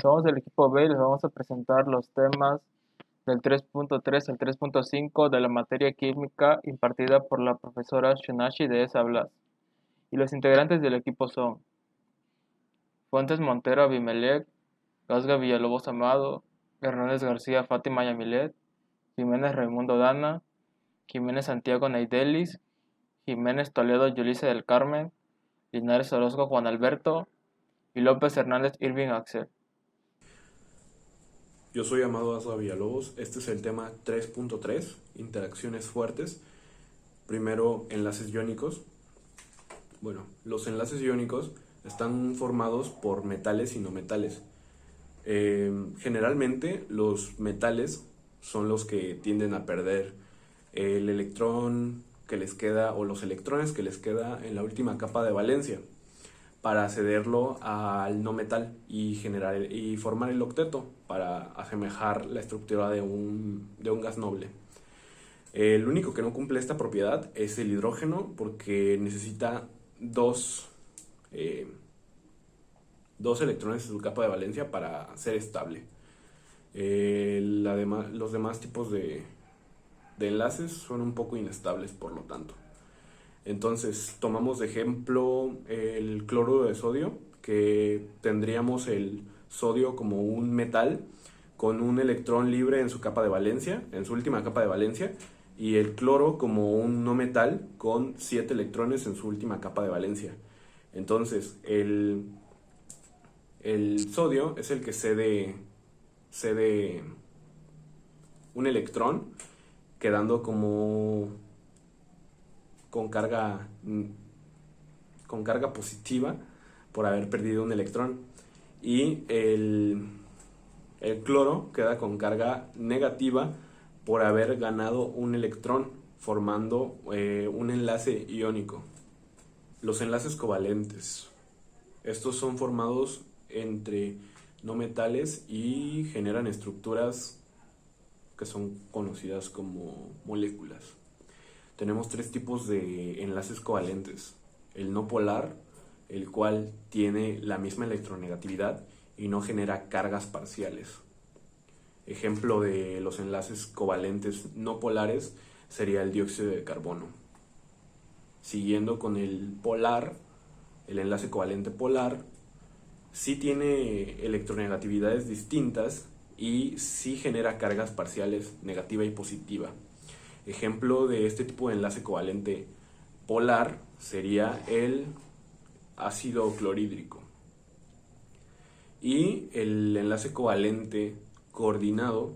Somos del equipo B y les vamos a presentar los temas del 3.3 al 3.5 de la materia química impartida por la profesora Shunashi de esa Blas. Y los integrantes del equipo son Fuentes Montero Abimelec, Gasga Villalobos Amado, Hernández García Fátima Yamilet, Jiménez Raimundo Dana, Jiménez Santiago Neidelis, Jiménez Toledo Yulisa del Carmen, Linares Orozco Juan Alberto y López Hernández Irving Axel. Yo soy Amado Asla Villalobos. Este es el tema 3.3, interacciones fuertes. Primero, enlaces iónicos. Bueno, los enlaces iónicos están formados por metales y no metales. Generalmente los metales son los que tienden a perder el electrón que les queda o los electrones que les queda en la última capa de valencia para cederlo al no metal y formar el octeto para asemejar la estructura de un gas noble. El único que no cumple esta propiedad es el hidrógeno, porque necesita eh, dos electrones en su capa de valencia para ser estable. Los demás tipos de enlaces son un poco inestables, por lo tanto. Entonces tomamos de ejemplo el cloruro de sodio, que tendríamos el sodio como un metal con un electrón libre en su capa de valencia, en su última capa de valencia, y el cloro como un no metal con 7 electrones en su última capa de valencia. Entonces el sodio es el que cede un electrón, quedando como con carga positiva por haber perdido un electrón, y el cloro queda con carga negativa por haber ganado un electrón, formando un enlace iónico. Los enlaces covalentes. Estos son formados entre no metales y generan estructuras que son conocidas como moléculas. Tenemos tres tipos de enlaces covalentes. El no polar, el cual tiene la misma electronegatividad y no genera cargas parciales. Ejemplo de los enlaces covalentes no polares sería el dióxido de carbono. Siguiendo con el polar, el enlace covalente polar sí tiene electronegatividades distintas y sí genera cargas parciales negativa y positiva. Ejemplo de este tipo de enlace covalente polar sería el ácido clorhídrico. Y el enlace covalente coordinado,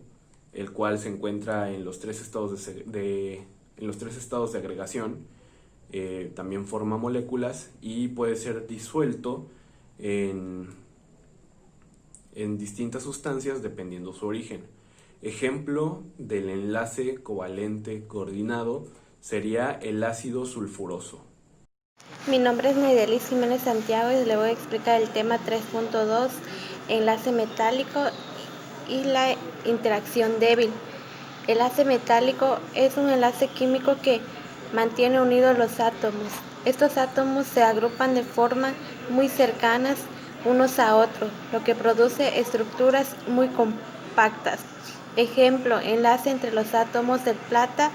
el cual se encuentra en los tres estados de agregación, también forma moléculas y puede ser disuelto en distintas sustancias dependiendo su origen. Ejemplo del enlace covalente coordinado sería el ácido sulfuroso. Mi nombre es Neidelis Jiménez Santiago y le voy a explicar el tema 3.2, enlace metálico y la interacción débil. El enlace metálico es un enlace químico que mantiene unidos los átomos. Estos átomos se agrupan de forma muy cercanas unos a otros, lo que produce estructuras muy compactas. Ejemplo, enlace entre los átomos de plata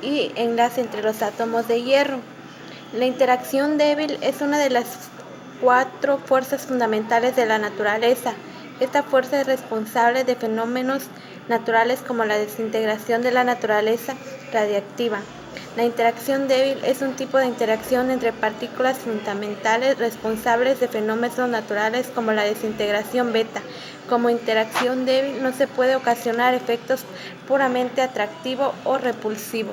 y enlace entre los átomos de hierro. La interacción débil es una de las 4 fuerzas fundamentales de la naturaleza. Esta fuerza es responsable de fenómenos naturales como la desintegración de la naturaleza radiactiva. La interacción débil es un tipo de interacción entre partículas fundamentales responsables de fenómenos naturales como la desintegración beta. Como interacción débil no se puede ocasionar efectos puramente atractivo o repulsivo.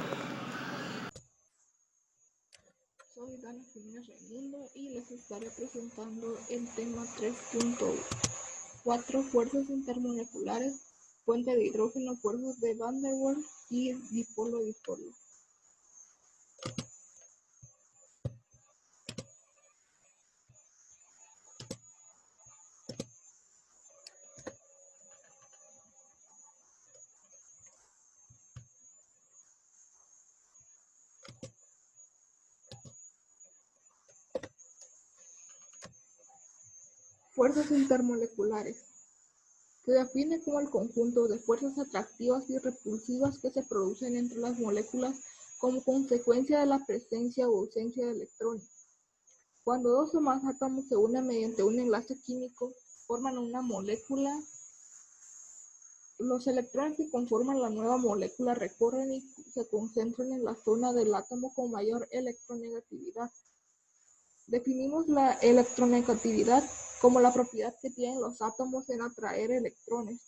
Soy Dana Jiménez Raimundo y les estaré presentando el tema 3.4, fuerzas intermoleculares, fuente de hidrógeno, fuerzas de Van der Waals y dipolo-dipolo. Fuerzas intermoleculares. Se define como el conjunto de fuerzas atractivas y repulsivas que se producen entre las moléculas como consecuencia de la presencia o ausencia de electrones. Cuando dos o más átomos se unen mediante un enlace químico, forman una molécula. Los electrones que conforman la nueva molécula recorren y se concentran en la zona del átomo con mayor electronegatividad. Definimos la electronegatividad como la propiedad que tienen los átomos en atraer electrones.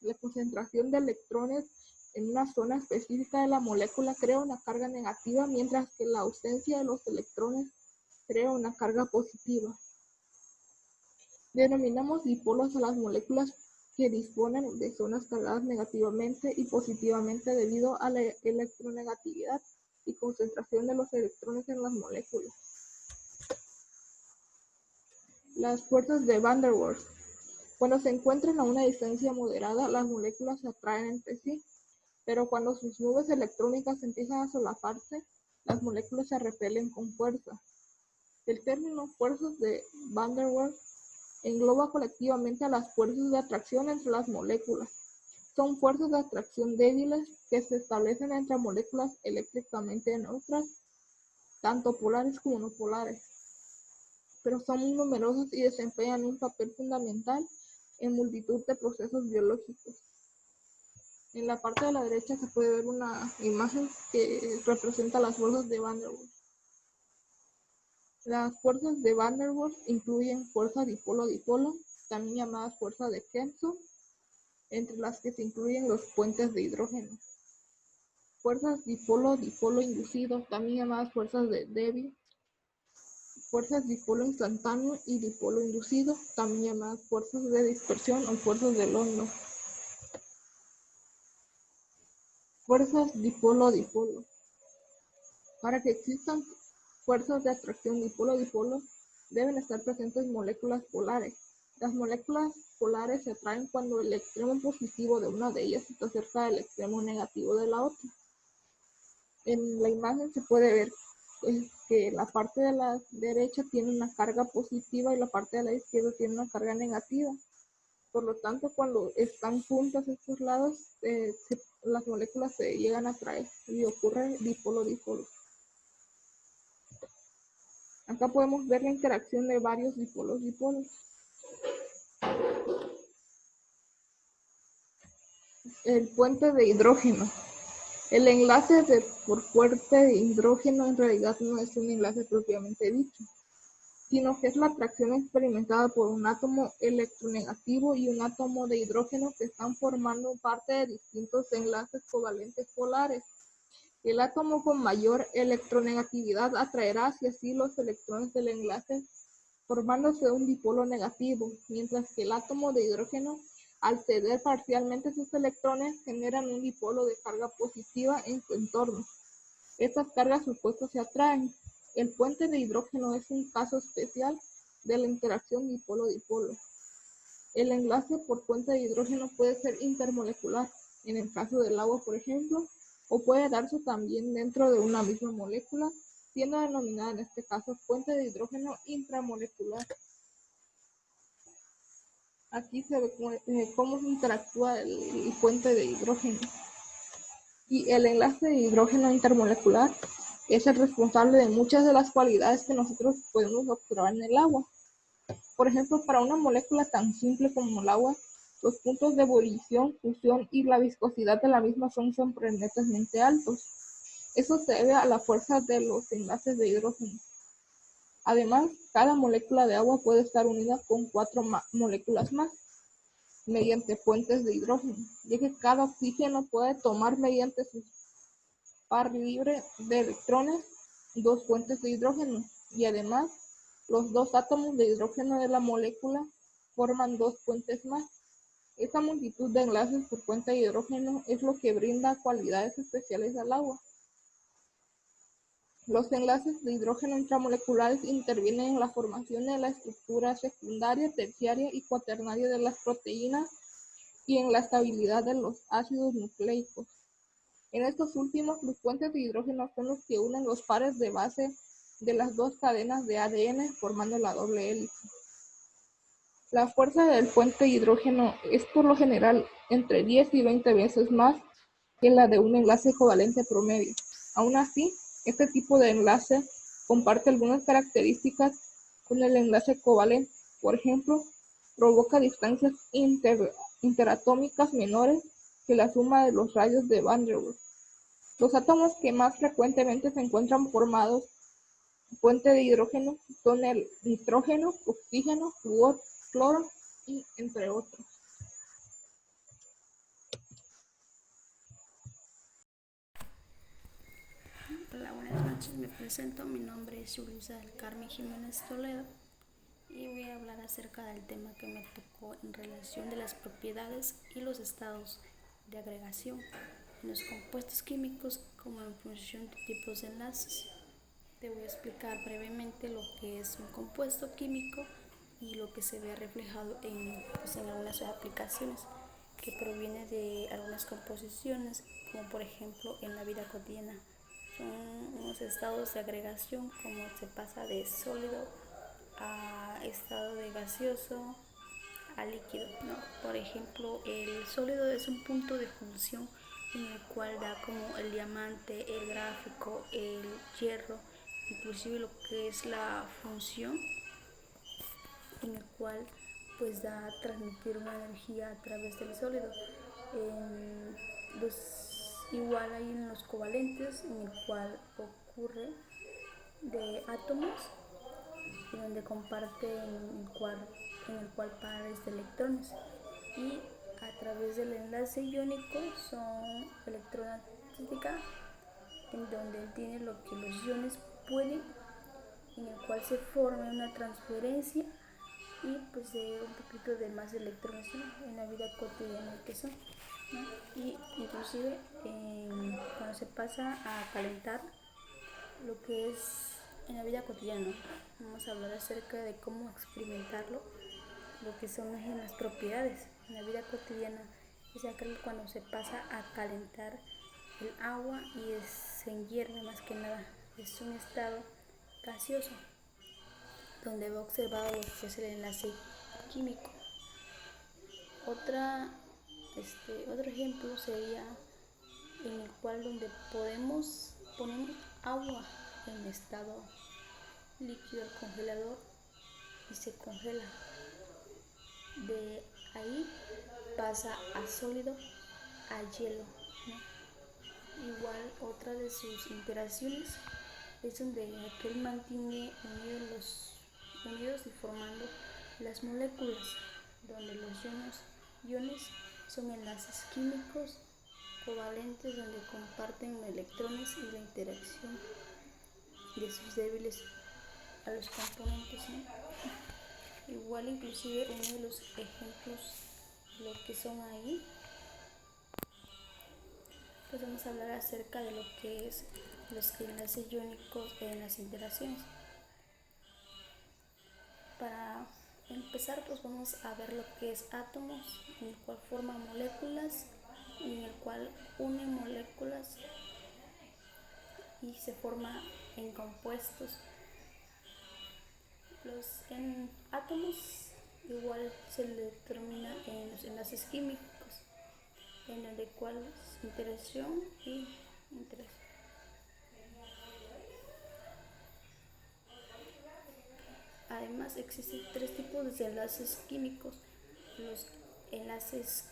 La concentración de electrones en una zona específica de la molécula crea una carga negativa, mientras que la ausencia de los electrones crea una carga positiva. Denominamos dipolos a las moléculas que disponen de zonas cargadas negativamente y positivamente debido a la electronegatividad y concentración de los electrones en las moléculas. Las fuerzas de Van der Waals. Cuando se encuentran a una distancia moderada, las moléculas se atraen entre sí, pero cuando sus nubes electrónicas empiezan a solaparse, las moléculas se repelen con fuerza. El término fuerzas de Van der Waals engloba colectivamente a las fuerzas de atracción entre las moléculas. Son fuerzas de atracción débiles que se establecen entre moléculas eléctricamente neutras, tanto polares como no polares, pero son muy numerosas y desempeñan un papel fundamental en multitud de procesos biológicos. En la parte de la derecha se puede ver una imagen que representa las fuerzas de Van der Waals. Las fuerzas de Van der Waals incluyen fuerza dipolo-dipolo, también llamadas fuerzas de Kenson, entre las que se incluyen los puentes de hidrógeno. Fuerzas dipolo-dipolo inducido, también llamadas fuerzas de Debye. Fuerzas dipolo instantáneo y dipolo inducido, también llamadas fuerzas de dispersión o fuerzas de London. Fuerzas dipolo-dipolo. Para que existan fuerzas de atracción dipolo-dipolo, deben estar presentes moléculas polares. Las moléculas polares se atraen cuando el extremo positivo de una de ellas está cerca del extremo negativo de la otra. En la imagen se puede ver que la parte de la derecha tiene una carga positiva y la parte de la izquierda tiene una carga negativa. Por lo tanto, cuando están juntas estos lados, las moléculas se llegan a atraer y ocurre dipolo-dipolo. Acá podemos ver la interacción de varios dipolos-dipolos. El puente de hidrógeno. El enlace por puente de hidrógeno en realidad no es un enlace propiamente dicho, sino que es la atracción experimentada por un átomo electronegativo y un átomo de hidrógeno que están formando parte de distintos enlaces covalentes polares. El átomo con mayor electronegatividad atraerá hacia sí los electrones del enlace, formándose un dipolo negativo, mientras que el átomo de hidrógeno, al ceder parcialmente sus electrones, generan un dipolo de carga positiva en su entorno. Estas cargas opuestas se atraen. El puente de hidrógeno es un caso especial de la interacción dipolo-dipolo. El enlace por puente de hidrógeno puede ser intermolecular, en el caso del agua, por ejemplo, o puede darse también dentro de una misma molécula, siendo denominada en este caso puente de hidrógeno intramolecular. Aquí se ve cómo se interactúa el puente de hidrógeno. Y el enlace de hidrógeno intermolecular es el responsable de muchas de las cualidades que nosotros podemos observar en el agua. Por ejemplo, para una molécula tan simple como el agua, los puntos de ebullición, fusión y la viscosidad de la misma son sorprendentemente altos. Eso se debe a la fuerza de los enlaces de hidrógeno. Además, cada molécula de agua puede estar unida con 4 moléculas más, mediante puentes de hidrógeno, ya que cada oxígeno puede tomar mediante su par libre de electrones 2 puentes de hidrógeno, y además, los 2 átomos de hidrógeno de la molécula forman 2 puentes más. Esta multitud de enlaces por puente de hidrógeno es lo que brinda cualidades especiales al agua. Los enlaces de hidrógeno intramoleculares intervienen en la formación de la estructura secundaria, terciaria y cuaternaria de las proteínas y en la estabilidad de los ácidos nucleicos. En estos últimos, los puentes de hidrógeno son los que unen los pares de base de las 2 cadenas de ADN formando la doble hélice. La fuerza del puente de hidrógeno es por lo general entre 10 y 20 veces más que la de un enlace covalente promedio. Aún así, este tipo de enlace comparte algunas características con el enlace covalente. Por ejemplo, provoca distancias interatómicas menores que la suma de los radios de Van der Waals. Los átomos que más frecuentemente se encuentran formados en puente de hidrógeno son el nitrógeno, oxígeno, flúor, cloro y entre otros. Hola, buenas noches, me presento, mi nombre es Yulisa del Carmen Jiménez Toledo y voy a hablar acerca del tema que me tocó en relación de las propiedades y los estados de agregación en los compuestos químicos como en función de tipos de enlaces. Te voy a explicar brevemente lo que es un compuesto químico y lo que se ve reflejado en algunas aplicaciones que proviene de algunas composiciones, como por ejemplo en la vida cotidiana. Son unos estados de agregación, como se pasa de sólido a estado de gaseoso a líquido, ¿no? Por ejemplo, el sólido es un punto de función en el cual da como el diamante, el gráfico, el hierro, inclusive lo que es la función en el cual pues da a transmitir una energía a través del sólido. Igual hay en los covalentes en el cual ocurre de átomos y donde comparten en el cual pares de electrones, y a través del enlace iónico son electronegatívica, en donde tiene lo que los iones pueden, en el cual se forma una transferencia y pues de un poquito de más electrones, ¿no? En la vida cotidiana que son, ¿no? Y inclusive cuando se pasa a calentar lo que es en la vida cotidiana, ¿no? Vamos a hablar acerca de cómo experimentarlo, lo que son las propiedades en la vida cotidiana. Es que cuando se pasa a calentar el agua y se hierve, más que nada es un estado gaseoso donde va observado lo que es el enlace químico. Otro ejemplo sería en el cual donde ponemos agua en estado líquido al congelador y se congela. De ahí pasa a sólido, a hielo, ¿no? Igual otra de sus interacciones es donde aquel mantiene unidos y formando las moléculas, donde los iones son enlaces químicos covalentes donde comparten electrones y la interacción de sus débiles a los componentes, ¿no? Igual inclusive uno de los ejemplos, lo que son ahí, pues vamos a hablar acerca de lo que es los enlaces iónicos en las interacciones. Para empezar, pues vamos a ver lo que es átomos, en el cual forma moléculas y en el cual une moléculas y se forma en compuestos. En átomos igual se le determina en los enlaces químicos, en el de cuál es interacción y interacción. Además existen tres tipos de enlaces químicos: los enlaces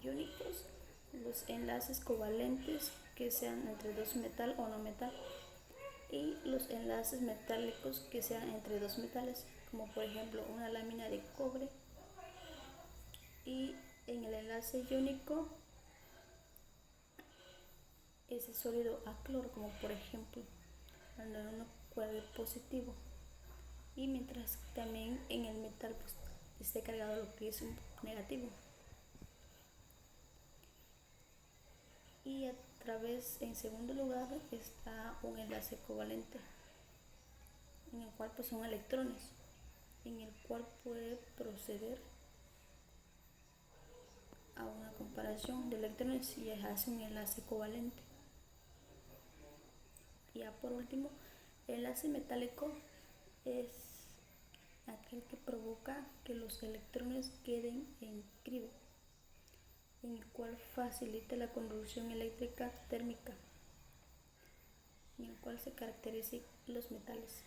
iónicos, los enlaces covalentes que sean entre dos metal o no metal, y los enlaces metálicos que sean entre dos metales, como por ejemplo una lámina de cobre. Y en el enlace iónico es el sólido a cloro, como por ejemplo cuando uno cuelgue positivo, y mientras también en el metal pues esté cargado lo que es un negativo. Y a través, en segundo lugar, está un enlace covalente, en el cual pues son electrones, en el cual puede proceder a una comparación de electrones y hace un enlace covalente. Y ya por último, el enlace metálico es aquel que provoca que los electrones queden en cribe, en el cual facilita la conducción eléctrica térmica, en el cual se caracterizan los metales.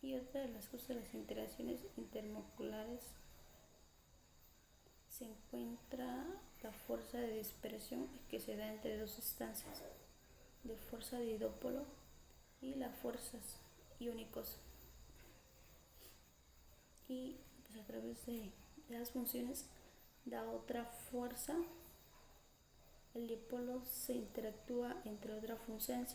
Y otra de las cosas de las interacciones intermoleculares se encuentra la fuerza de dispersión que se da entre dos instancias de fuerza de dipolo y las fuerzas iónicos. Y pues a través de las funciones da otra fuerza, el dipolo se interactúa entre otra función.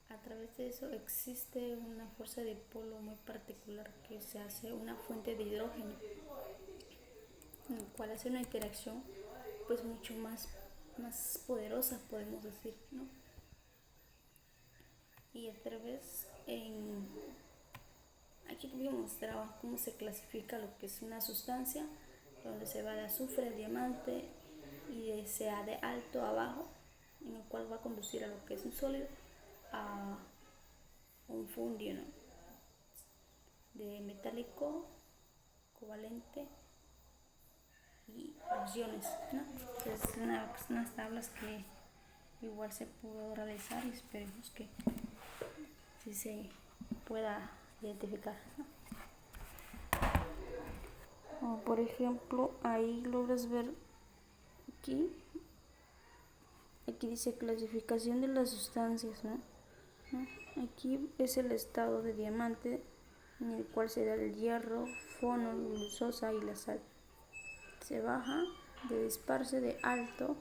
A través de eso existe una fuerza de dipolo muy particular que se hace una fuente de hidrógeno, en el cual hace una interacción pues mucho más poderosa, podemos decir, ¿no? Y a través aquí voy a mostrar cómo se clasifica lo que es una sustancia, donde se va de azufre a diamante y sea de alto a bajo, en el cual va a conducir a lo que es un sólido a un fundio, ¿no? De metálico, covalente y los iones, ¿no? Entonces unas tablas que igual se pudo realizar y esperemos que sí se pueda identificar, ¿no? Como por ejemplo, ahí logras ver aquí dice clasificación de las sustancias, ¿no? Aquí es el estado de diamante, en el cual se da el hierro, fono, glucosa y la sal. Se baja de disparce de alto,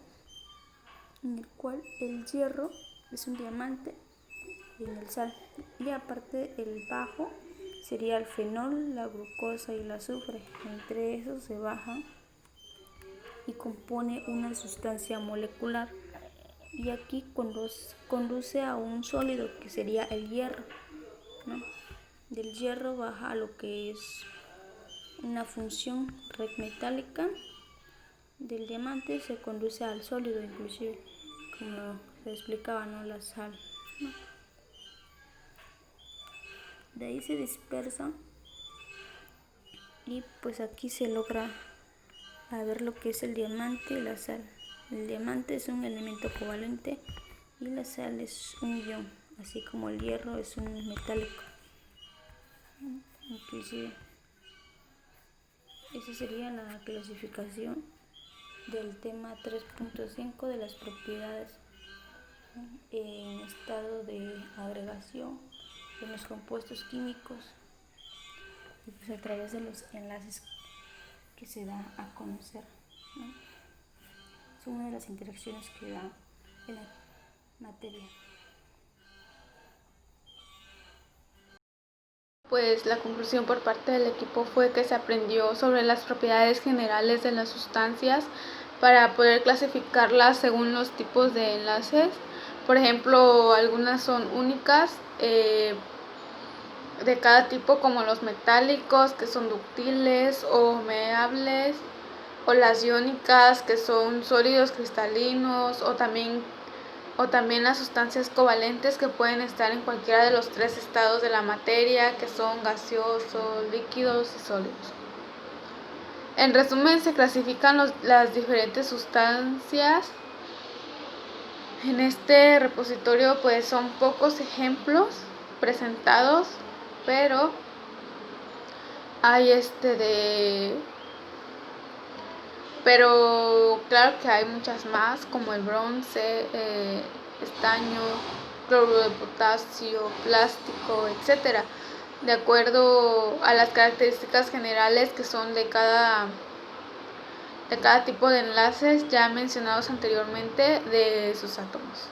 en el cual el hierro es un diamante y en el sal. Y aparte el bajo sería el fenol, la glucosa y el azufre. Entre esos se baja y compone una sustancia molecular. Y aquí conduce a un sólido que sería el hierro, ¿no? Del hierro baja a lo que es una función red metálica. Del diamante se conduce al sólido, inclusive, como se explicaba, ¿no? La sal, ¿no? De ahí se dispersa y pues aquí se logra ver lo que es el diamante y la sal. El diamante es un elemento covalente y la sal es un ion, así como el hierro es un metálico. Inclusive, esa sería la clasificación del tema 3.5 de las propiedades en estado de agregación de los compuestos químicos, y pues a través de los enlaces que se da a conocer, ¿no? Es una de las interacciones que da en la materia. Pues la conclusión por parte del equipo fue que se aprendió sobre las propiedades generales de las sustancias para poder clasificarlas según los tipos de enlaces. Por ejemplo, algunas son únicas de cada tipo, como los metálicos, que son ductiles o meables, o las iónicas, que son sólidos cristalinos, o también las sustancias covalentes, que pueden estar en cualquiera de los tres estados de la materia, que son gaseosos, líquidos y sólidos. En resumen, se clasifican las diferentes sustancias. En este repositorio pues son pocos ejemplos presentados, pero hay pero claro que hay muchas más, como el bronce, estaño, cloruro de potasio, plástico, etcétera, de acuerdo a las características generales que son de cada tipo de enlaces ya mencionados anteriormente de sus átomos.